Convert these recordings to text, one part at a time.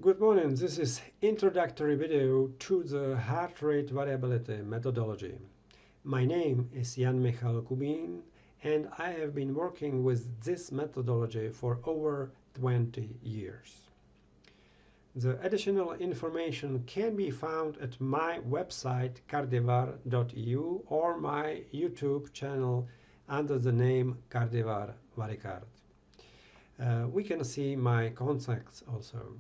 Good morning, this is introductory video to the heart rate variability methodology. My name is Jan Michal Kubin and I have been working with this methodology for over 20 years. The additional information can be found at my website kardivar.eu or my YouTube channel under the name Kardivar Varicard. We can see my contacts also.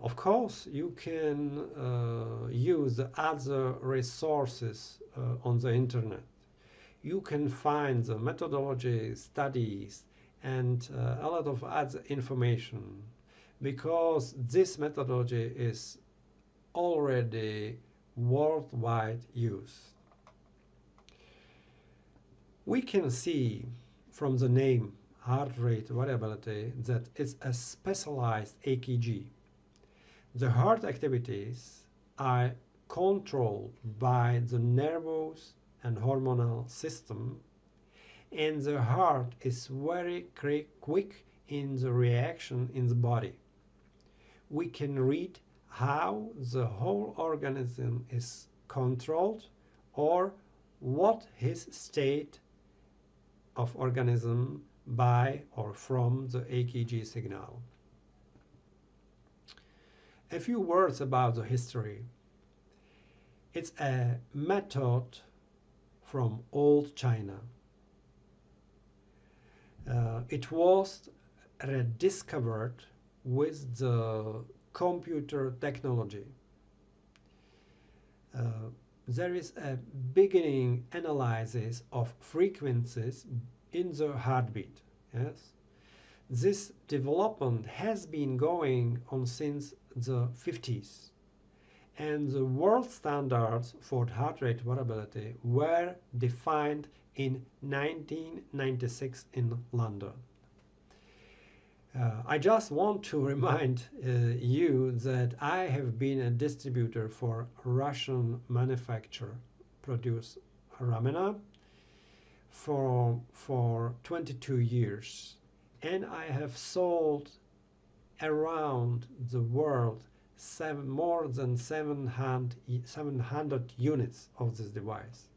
Of course, you can use other resources on the internet. You can find the methodology, studies, and a lot of other information because this methodology is already worldwide used. We can see from the name heart rate variability that it's a specialized EKG. The heart activities are controlled by the nervous and hormonal system, and the heart is very quick in the reaction in the body. We can read how the whole organism is controlled or what his state of organism by or from the EKG signal. A few words about the history. It's a method from old China. It was rediscovered with the computer technology. There is a beginning analysis of frequencies in the heartbeat. Yes, this development has been going on since the 50s, and the world standards for heart rate variability were defined in 1996 in London. I just want to remind you that I have been a distributor for Russian manufacturer produce Ramena for 22 years, and I have sold around the world more than 700 units of this device.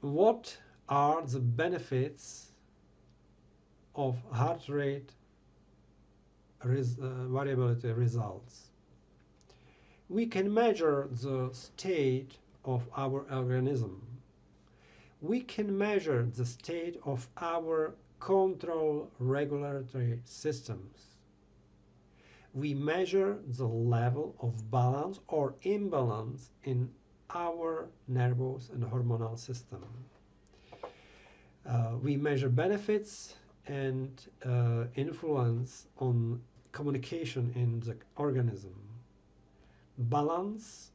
What are the benefits of heart rate variability results? We can measure the state of our organism. We can measure the state of our control regulatory systems. We measure the level of balance or imbalance in our nervous and hormonal system. We measure benefits and influence on communication in the organism. Balance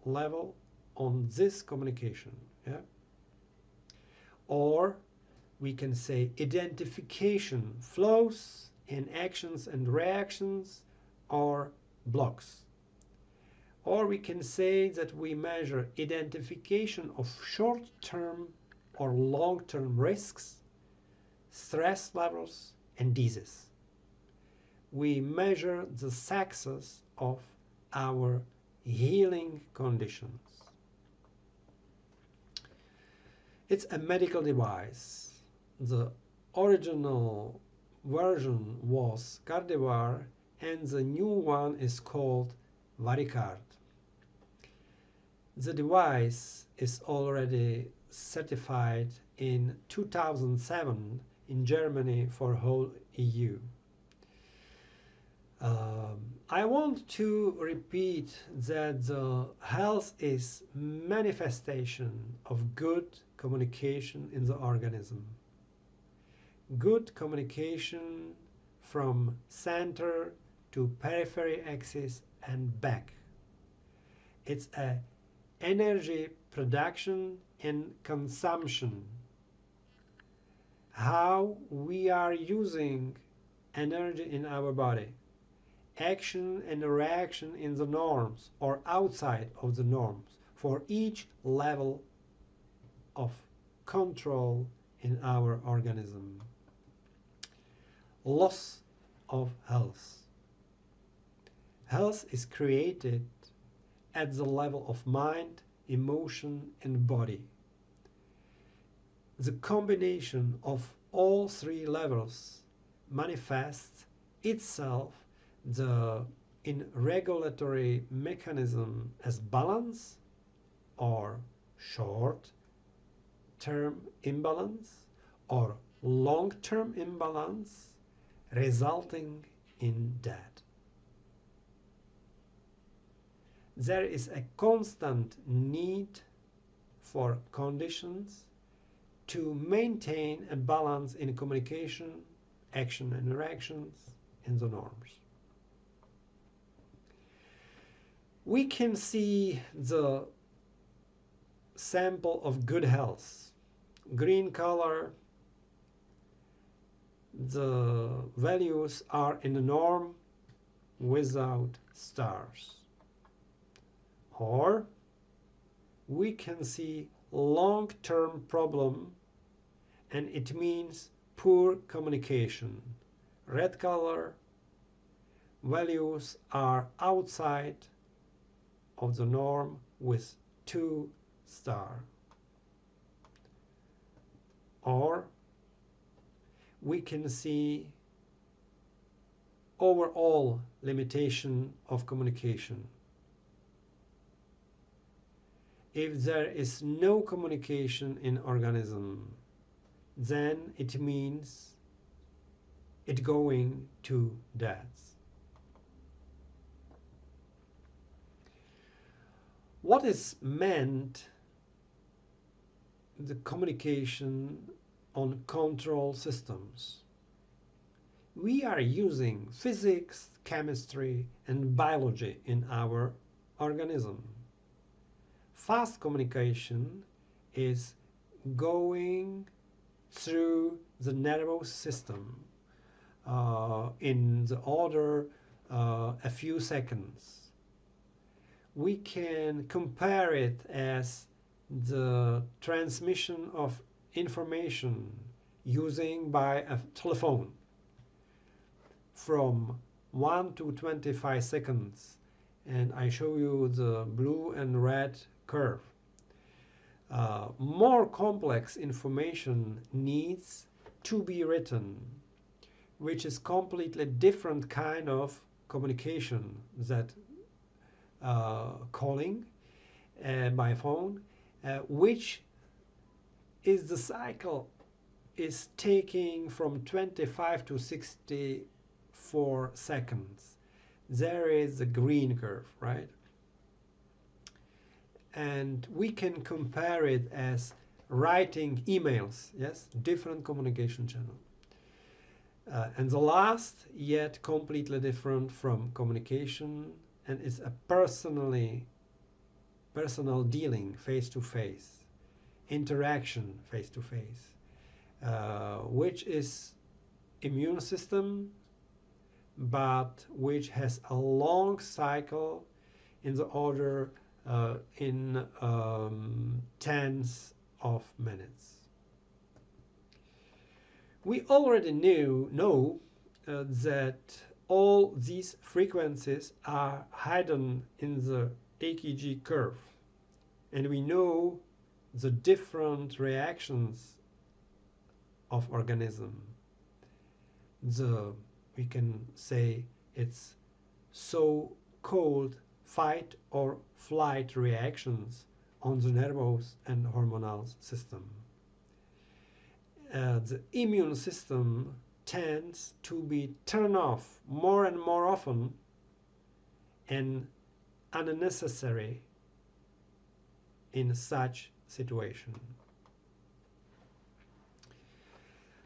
level on this communication. Yeah? Or we can say identification, flows in actions and reactions or blocks. Or we can say that we measure identification of short-term or long-term risks, stress levels, and disease. We measure the success of our healing conditions. It's a medical device. The original version was Kardivar and the new one is called Varicard. The device is already certified in 2007 in Germany for whole EU. I want to repeat that the health is manifestation of good communication in the organism. Good communication from center to periphery axis and back. It's a energy production and consumption. How we are using energy in our body. Action and reaction in the norms or outside of the norms for each level of control in our organism. loss of health. Health is created at the level of mind, emotion, and body. The combination of all three levels manifests itself in regulatory mechanism as balance or short-term imbalance or long-term imbalance, resulting in death. There is a constant need for conditions to maintain a balance in communication, action and reactions, and the norms. We can see the sample of good health. Green color, the values are in the norm without stars. Or we can see long-term problem, and it means poor communication. Red color, values are outside of the norm with 2 stars. Or we can see overall limitation of communication. If there is no communication in organism, then it means it going to death. What is meant the communication on control systems? We are using physics, chemistry, and biology in our organism. Fast communication is going through the nervous system in the order a few seconds. We can compare it as the transmission of information using by a telephone from 1 to 25 seconds, and I show you the blue and red curve. More complex information needs to be written, which is completely different kind of communication that calling by phone, which is the cycle is taking from 25 to 64 seconds. There is the green curve, right? And we can compare it as writing emails, yes, different communication channel. And the last, yet completely different from communication, and it's a personal dealing, face-to-face, interaction face-to-face, which is immune system, but which has a long cycle in the order in tens of minutes. We already know that all these frequencies are hidden in the EKG curve, and we know the different reactions of organism. We can say it's so-called fight or flight reactions on the nervous and hormonal system. The immune system tends to be turned off more and more often and unnecessary in such situation.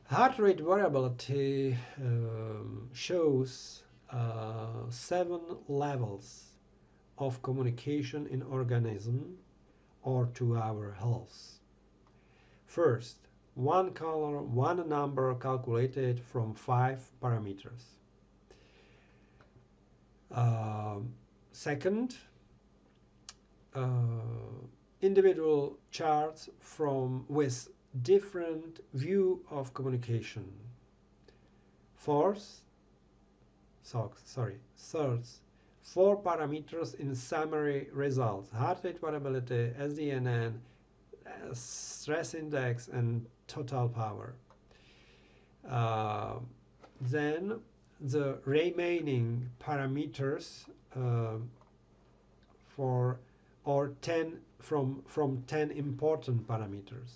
Heart rate variability shows 7 levels of communication in organism or to our health. First, one color, one number calculated from 5 parameters. Second, individual charts with different view of communication. Fourth, third, four parameters in summary results: heart rate variability, SDNN, stress index, and total power. Then the remaining parameters for or 10 from 10 important parameters.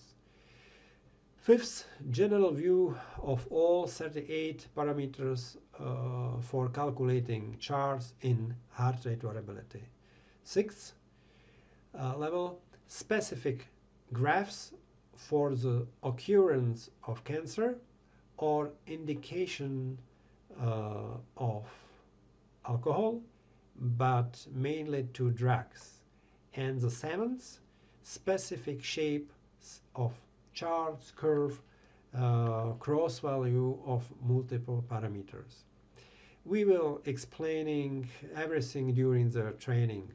Fifth, general view of all 38 parameters for calculating charts in heart rate variability. Sixth level, specific graphs for the occurrence of cancer or indication of alcohol, but mainly to drugs. And the seventh, specific shapes of charts, curve, cross value of multiple parameters. We will explaining everything during the training,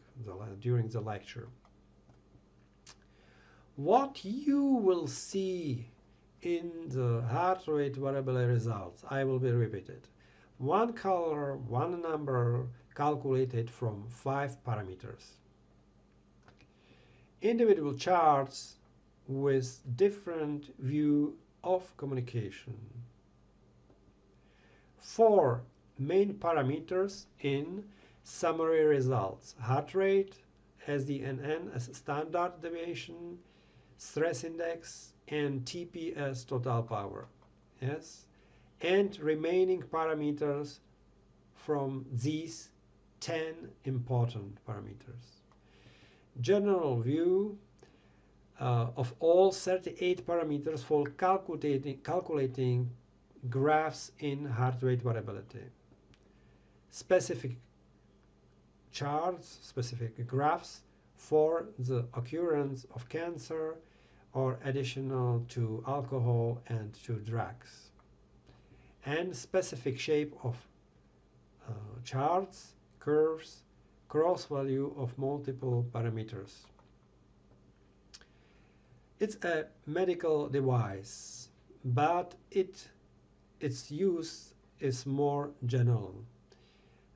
during the lecture. What you will see in the heart rate variability results, I will be repeated. One color, one number calculated from 5 parameters. Individual charts with different view of communication. 4 main parameters in summary results: heart rate, SDNN as standard deviation, stress index, and TP as total power. Yes, and remaining parameters from these 10 important parameters. General view of all 38 parameters for calculating graphs in heart rate variability. Specific charts, specific graphs for the occurrence of cancer or additional to alcohol and to drugs. And specific shape of charts, curves, cross value of multiple parameters. It's a medical device, but its use is more general.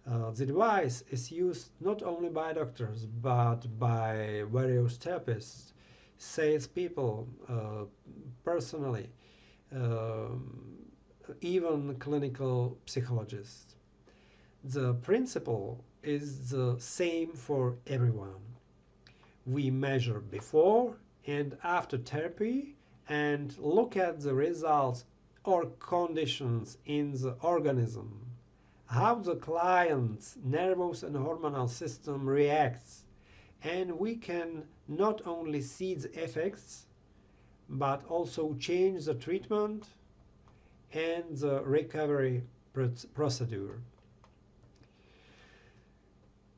The device is used not only by doctors, but by various therapists, salespeople, personally, even clinical psychologists. The principle is the same for everyone. We measure before and after therapy and look at the results or conditions in the organism, how the client's nervous and hormonal system reacts, and we can not only see the effects but also change the treatment and the recovery procedure.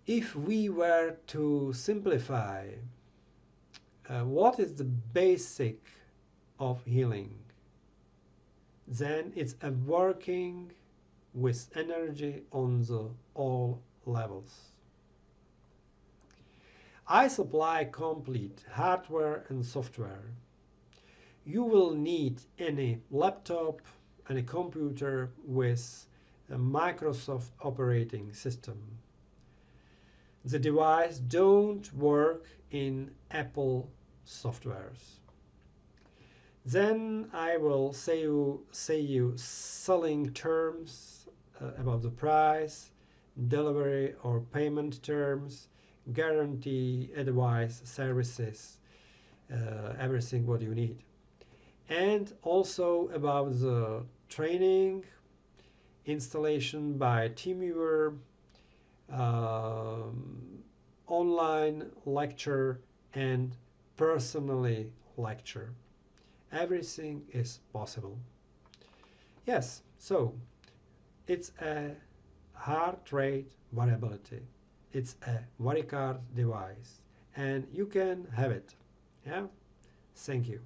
If we were to simplify what is the basic of healing, then it's a working with energy on the all levels. I supply complete hardware and software. You will need any laptop, any computer with a Microsoft operating system. The device don't work in Apple softwares. Then I will say you selling terms about the price, delivery or payment terms, guarantee, advice, services, everything what you need. And also about the training, installation by TeamViewer, online lecture, and personally lecture. Everything is possible. Yes, so it's a heart rate variability. It's a Varicard device and you can have it. Yeah, thank you.